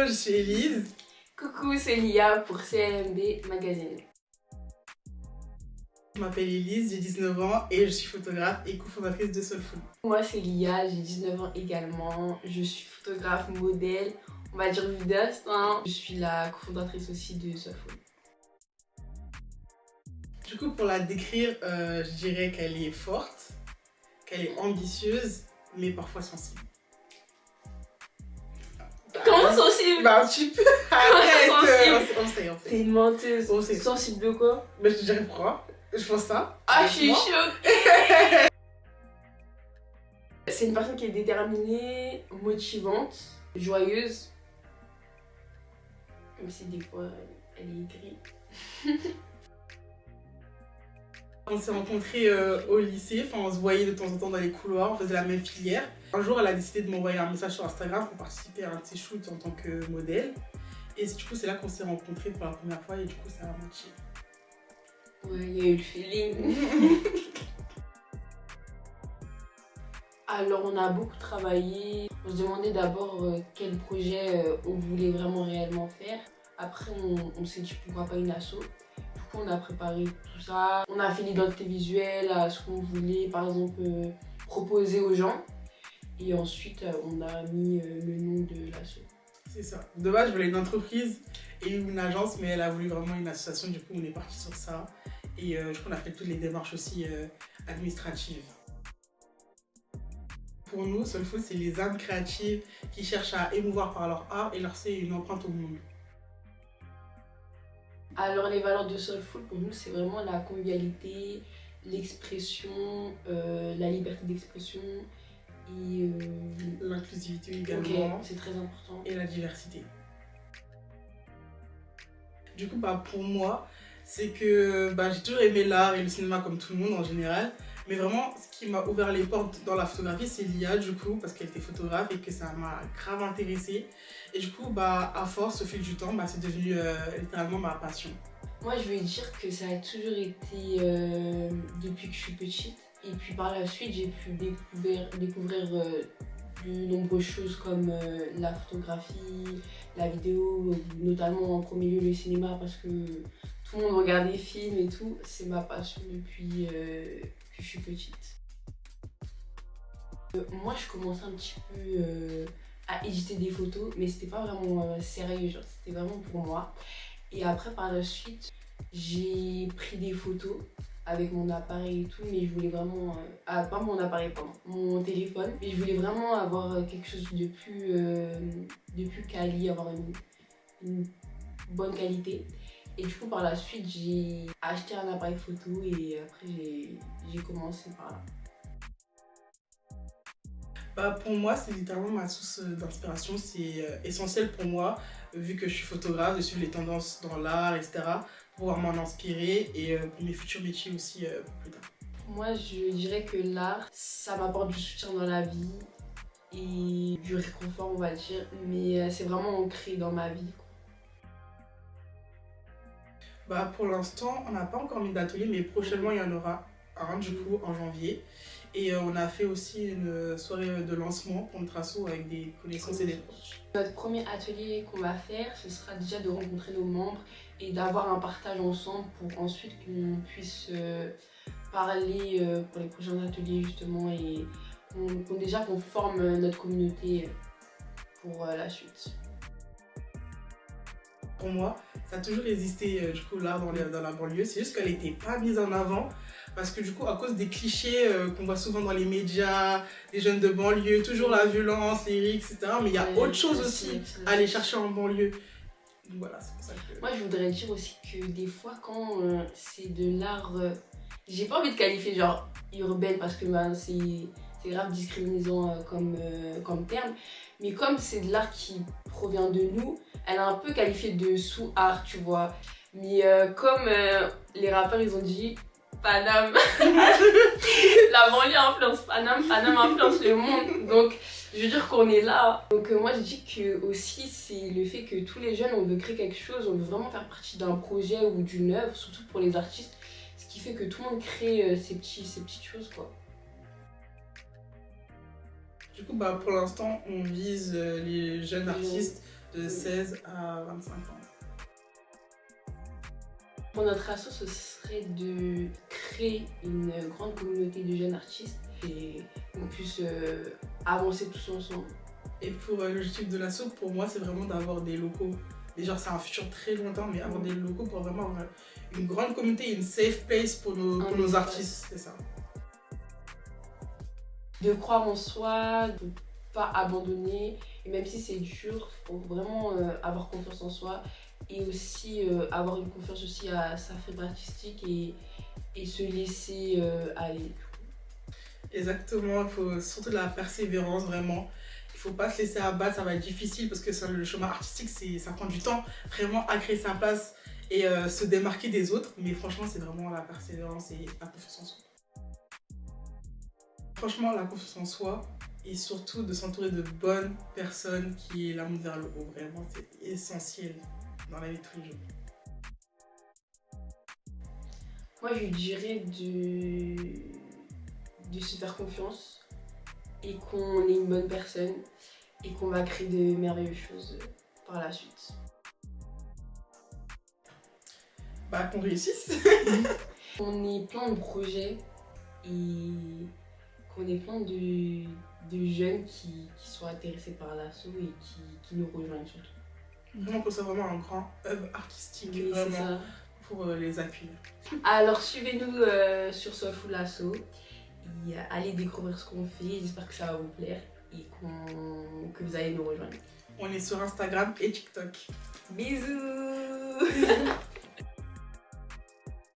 je suis Elise. Coucou, c'est Lia pour CLMB Magazine. Je m'appelle Elise, j'ai 19 ans et je suis photographe et cofondatrice de Soulful. Moi, c'est Lia, j'ai 19 ans également. Je suis photographe, modèle, on va dire vidéaste. Je suis la cofondatrice aussi de Soulful. Du coup, pour la décrire, je dirais qu'elle est forte, qu'elle est ambitieuse, mais parfois sensible. Comment sensible? Bah, un petit peu. Arrête, Sensible. on sait. T'es une menteuse. On sait. Sensible de quoi? Mais je te dirais pourquoi. Je pense ça. Ah, je suis Honnêtement. choquée. C'est une personne qui est déterminée, motivante, joyeuse. Même si des fois, elle est aigrie. On s'est rencontrés au lycée, enfin on se voyait de temps en temps dans les couloirs, on faisait la même filière. Un jour, elle a décidé de m'envoyer un message sur Instagram pour participer à un de ses shoots en tant que modèle. Et du coup, c'est là qu'on s'est rencontrés pour la première fois et du coup, ça a matché. Ouais, il y a eu le feeling. Alors, on a beaucoup travaillé. On se demandait d'abord quel projet on voulait vraiment réellement faire. Après, on s'est dit pourquoi pas une asso. Du coup, on a préparé tout ça. On a fait l'identité visuelle à ce qu'on voulait, par exemple, proposer aux gens. Et ensuite, on a mis le nom de l'asso. C'est ça. De base, je voulais une entreprise et une agence, mais elle a voulu vraiment une association. Du coup, on est parti sur ça. Et du coup, on a fait toutes les démarches aussi administratives. Pour nous, Soulful, c'est les âmes créatives qui cherchent à émouvoir par leur art et leur laisser une empreinte au monde. Alors, les valeurs de Soulful, pour nous, c'est vraiment la convivialité, l'expression, la liberté d'expression et l'inclusivité également. Ok, c'est très important. Et la diversité. Du coup, pour moi, c'est que j'ai toujours aimé l'art et le cinéma comme tout le monde en général. Mais vraiment, ce qui m'a ouvert les portes dans la photographie, c'est Lia, du coup, parce qu'elle était photographe et que ça m'a grave intéressée. Et du coup, à force, au fil du temps, c'est devenu littéralement ma passion. Moi, je veux dire que ça a toujours été depuis que je suis petite. Et puis par la suite, j'ai pu découvrir de nombreuses choses comme la photographie, la vidéo, notamment en premier lieu le cinéma parce que tout le monde regarde des films et tout. C'est ma passion depuis que je suis petite. Moi, je commençais un petit peu à éditer des photos, mais c'était pas vraiment sérieux, genre c'était vraiment pour moi. Et après, par la suite, j'ai pris des photos avec mon appareil et tout, mais je voulais vraiment... pas mon appareil, pardon, mon téléphone. Mais je voulais vraiment avoir quelque chose de plus quali, avoir une bonne qualité. Et du coup, par la suite, j'ai acheté un appareil photo et après, j'ai commencé par là. Pour moi, c'est littéralement ma source d'inspiration. C'est essentiel pour moi, vu que je suis photographe, de suivre les tendances dans l'art, etc. Pour pouvoir m'en inspirer et pour mes futurs métiers aussi plus tard. Moi, je dirais que l'art, ça m'apporte du soutien dans la vie et du réconfort, on va dire. Mais c'est vraiment ancré dans ma vie. Pour l'instant, on n'a pas encore mis d'atelier, mais prochainement, il y en aura un, du coup, en janvier. Et on a fait aussi une soirée de lancement pour notre asso avec des connaissances et des proches. Notre premier atelier qu'on va faire, ce sera déjà de rencontrer nos membres et d'avoir un partage ensemble pour ensuite qu'on puisse parler pour les prochains ateliers justement et qu'on forme notre communauté pour la suite. Pour moi, ça a toujours existé du coup l'art dans la banlieue, c'est juste qu'elle n'était pas mise en avant. Parce que du coup, à cause des clichés qu'on voit souvent dans les médias, les jeunes de banlieue, toujours la violence, les rixes, etc. Mais il y a autre chose aussi à aller chercher en banlieue. Donc voilà, c'est pour ça que... Moi, je voudrais dire aussi que des fois, quand c'est de l'art... j'ai pas envie de qualifier genre urbaine parce que c'est grave discriminant comme terme. Mais comme c'est de l'art qui provient de nous, elle a un peu qualifié de sous-art, tu vois. Mais comme les rappeurs, ils ont dit... Paname. La banlieue influence Paname, Paname influence le monde. Donc, je veux dire qu'on est là. Donc, moi, je dis que aussi, c'est le fait que tous les jeunes, on veut créer quelque chose, on veut vraiment faire partie d'un projet ou d'une œuvre, surtout pour les artistes. Ce qui fait que tout le monde crée ces petites choses, quoi. Du coup, pour l'instant, on vise les jeunes artistes de 16 à 25 ans. Pour notre asso, ce serait de créer une grande communauté de jeunes artistes et qu'on puisse avancer tous ensemble. Et pour l'objectif de l'asso, pour moi, c'est vraiment d'avoir des locaux. Déjà, c'est un futur très lointain, mais avoir des locaux pour vraiment avoir une grande communauté, une safe place pour nos artistes, c'est ça. De croire en soi, de ne pas abandonner, et même si c'est dur, il faut vraiment avoir confiance en soi et aussi avoir une confiance aussi à sa fibre artistique et se laisser aller. Exactement, il faut surtout de la persévérance, vraiment. Il faut pas se laisser abattre, ça va être difficile parce que le chemin artistique, ça prend du temps vraiment à créer sa place et se démarquer des autres. Mais franchement, c'est vraiment la persévérance et la confiance en soi. Franchement, la confiance en soi et surtout de s'entourer de bonnes personnes qui la montent vers le haut. Vraiment, c'est essentiel dans la vie de tous les jours. Moi, je dirais de se faire confiance et qu'on est une bonne personne et qu'on va créer de merveilleuses choses par la suite. Bah, qu'on réussisse. On est plein de projets et qu'on ait plein de jeunes qui soient intéressés par l'asso et qui nous rejoignent surtout. Vraiment que c'est vraiment un grand œuvre artistique, Oui, vraiment, pour les accueillir. Alors suivez-nous sur Soulful Asso et allez découvrir ce qu'on fait. J'espère que ça va vous plaire et que vous allez nous rejoindre. On est sur Instagram et TikTok. Bisous.